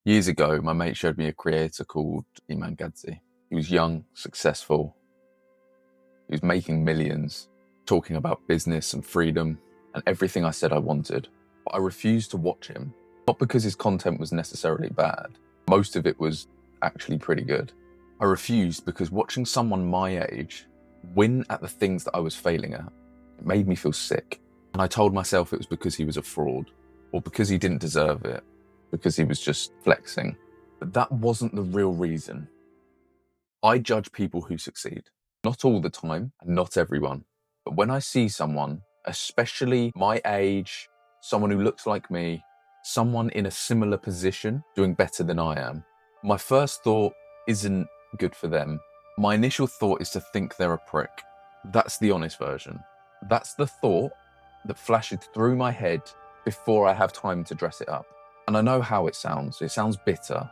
Years ago, my mate showed me a creator called Gadzi. He was young, successful. He was making millions, talking about business and freedom and everything I said I wanted. But I refused to watch him, not because his content was necessarily bad. Most of it was actually pretty good. I refused because watching someone my age win at the things that I was failing at, it made me feel sick. And I told myself it was because he was a fraud, or because he didn't deserve it, because he was just flexing. But that wasn't the real reason. I judge people who succeed. Not all the time, and not everyone. But when I see someone, especially my age, someone who looks like me, someone in a similar position doing better than I am, my first thought isn't good for them. My initial thought is to think they're a prick. That's the honest version. That's the thought that flashes through my head before I have time to dress it up. And I know how it sounds. It sounds bitter.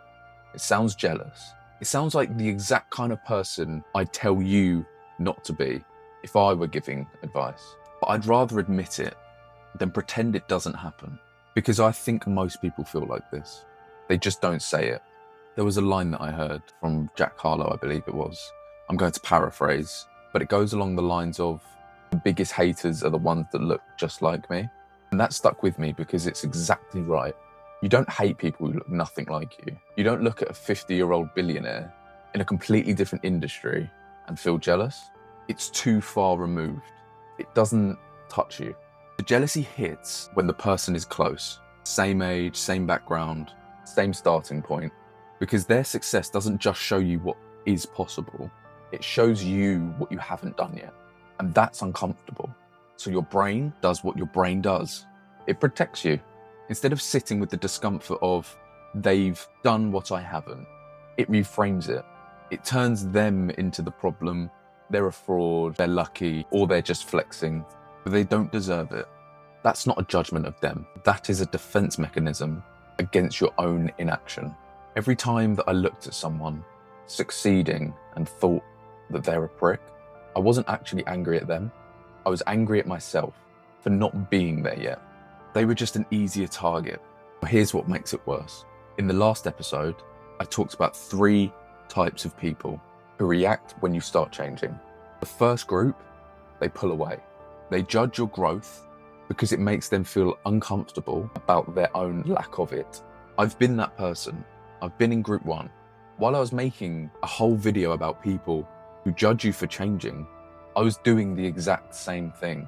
It sounds jealous. It sounds like the exact kind of person I'd tell you not to be if I were giving advice. But I'd rather admit it than pretend it doesn't happen, because I think most people feel like this. They just don't say it. There was a line that I heard from Jack Harlow, I believe it was. I'm going to paraphrase, but it goes along the lines of, the biggest haters are the ones that look just like me. And that stuck with me because it's exactly right. You don't hate people who look nothing like you. You don't look at a 50-year-old billionaire in a completely different industry and feel jealous. It's too far removed. It doesn't touch you. The jealousy hits when the person is close. Same age, same background, same starting point. Because their success doesn't just show you what is possible. It shows you what you haven't done yet. And that's uncomfortable. So your brain does what your brain does. It protects you. Instead of sitting with the discomfort of, they've done what I haven't, it reframes it. It turns them into the problem. They're a fraud, they're lucky, or they're just flexing, but they don't deserve it. That's not a judgment of them. That is a defense mechanism against your own inaction. Every time that I looked at someone succeeding and thought that they're a prick, I wasn't actually angry at them. I was angry at myself for not being there yet. They were just an easier target. Here's what makes it worse. In the last episode, I talked about 3 types of people who react when you start changing. The first group, they pull away. They judge your growth because it makes them feel uncomfortable about their own lack of it. I've been that person. I've been in group 1. While I was making a whole video about people who judge you for changing, I was doing the exact same thing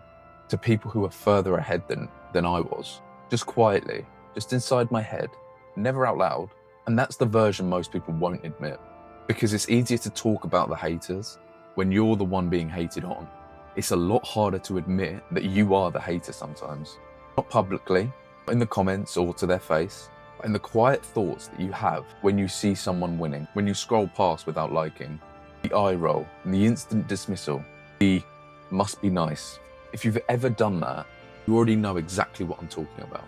to people who are further ahead than I was, just quietly, just inside my head, never out loud. And that's the version most people won't admit, because it's easier to talk about the haters when you're the one being hated on. It's a lot harder to admit that you are the hater sometimes. Not publicly, not in the comments or to their face, but in the quiet thoughts that you have when you see someone winning, when you scroll past without liking, the eye roll, and the instant dismissal, the must be nice. If you've ever done that, you already know exactly what I'm talking about.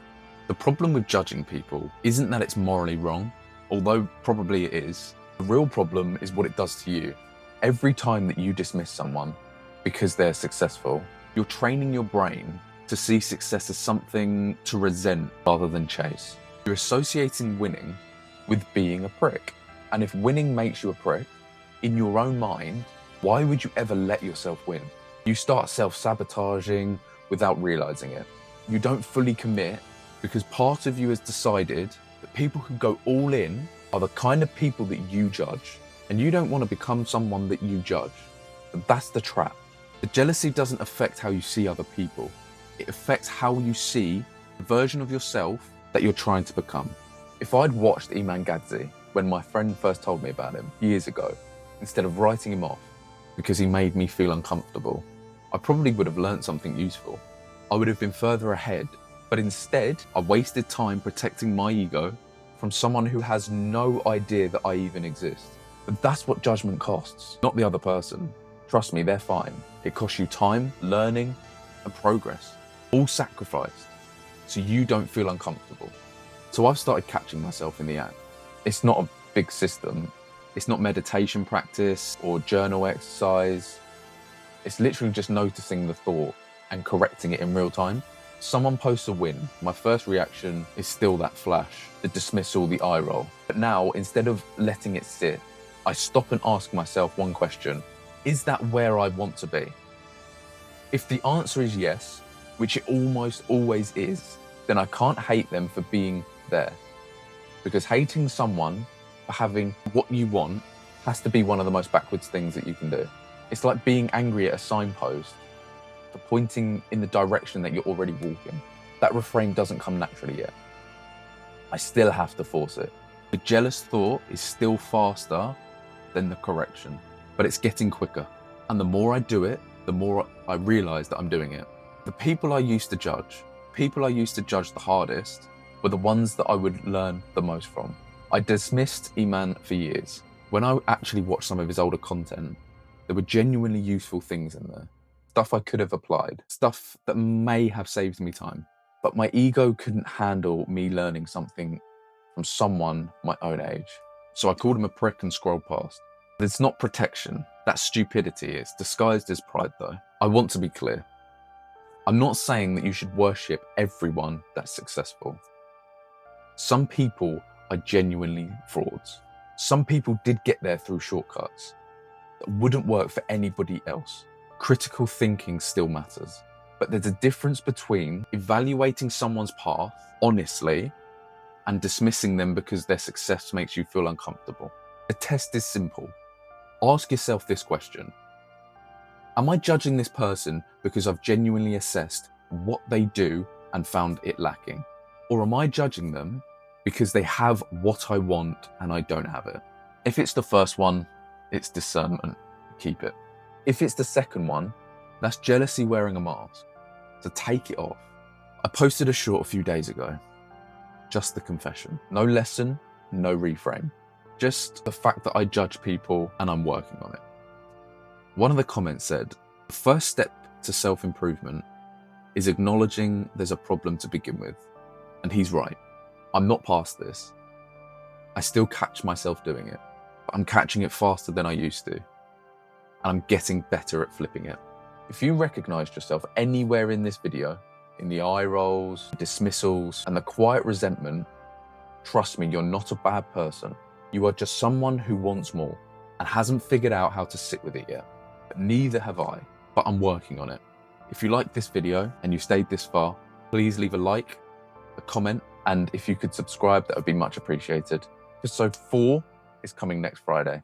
The problem with judging people isn't that it's morally wrong, although probably it is. The real problem is what it does to you. Every time that you dismiss someone because they're successful, you're training your brain to see success as something to resent rather than chase. You're associating winning with being a prick. And if winning makes you a prick, in your own mind, why would you ever let yourself win? You start self-sabotaging without realizing it. You don't fully commit because part of you has decided that people who go all in are the kind of people that you judge, and you don't want to become someone that you judge. But that's the trap. The jealousy doesn't affect how you see other people. It affects how you see the version of yourself that you're trying to become. If I'd watched Gadzi when my friend first told me about him years ago, instead of writing him off because he made me feel uncomfortable, I probably would have learned something useful. I would have been further ahead, but instead I wasted time protecting my ego from someone who has no idea that I even exist. But that's what judgment costs, not the other person. Trust me, they're fine. It costs you time, learning, and progress, all sacrificed, so you don't feel uncomfortable. So I've started catching myself in the act. It's not a big system. It's not meditation practice or journal exercise. It's literally just noticing the thought and correcting it in real time. Someone posts a win, my first reaction is still that flash, the dismissal, the eye roll. But now, instead of letting it sit, I stop and ask myself one question: is that where I want to be? If the answer is yes, which it almost always is, then I can't hate them for being there. Because hating someone for having what you want has to be one of the most backwards things that you can do. It's like being angry at a signpost for pointing in the direction that you're already walking. That refrain doesn't come naturally yet. I still have to force it. The jealous thought is still faster than the correction, but it's getting quicker. And the more I do it, the more I realize that I'm doing it. The people I used to judge the hardest, were the ones that I would learn the most from. I dismissed Iman for years. When I actually watched some of his older content, there were genuinely useful things in there. Stuff I could have applied, stuff that may have saved me time. But my ego couldn't handle me learning something from someone my own age. So I called him a prick and scrolled past. It's not protection, that's stupidity. It's disguised as pride though. I want to be clear. I'm not saying that you should worship everyone that's successful. Some people are genuinely frauds. Some people did get there through shortcuts that wouldn't work for anybody else. Critical thinking still matters, but there's a difference between evaluating someone's path honestly and dismissing them because their success makes you feel uncomfortable. The test is simple. Ask yourself this question: am I judging this person because I've genuinely assessed what they do and found it lacking? Or am I judging them because they have what I want and I don't have it? If it's the first one, it's discernment. Keep it. If it's the second one, that's jealousy wearing a mask. So take it off. I posted a short a few days ago. Just the confession. No lesson, no reframe. Just the fact that I judge people and I'm working on it. One of the comments said, the first step to self-improvement is acknowledging there's a problem to begin with. And he's right. I'm not past this. I still catch myself doing it, but I'm catching it faster than I used to. And I'm getting better at flipping it. If you recognized yourself anywhere in this video, in the eye rolls, dismissals, and the quiet resentment, trust me, you're not a bad person. You are just someone who wants more and hasn't figured out how to sit with it yet. But neither have I, but I'm working on it. If you liked this video and you stayed this far, please leave a like, a comment, and if you could subscribe, that would be much appreciated. Episode 4 is coming next Friday.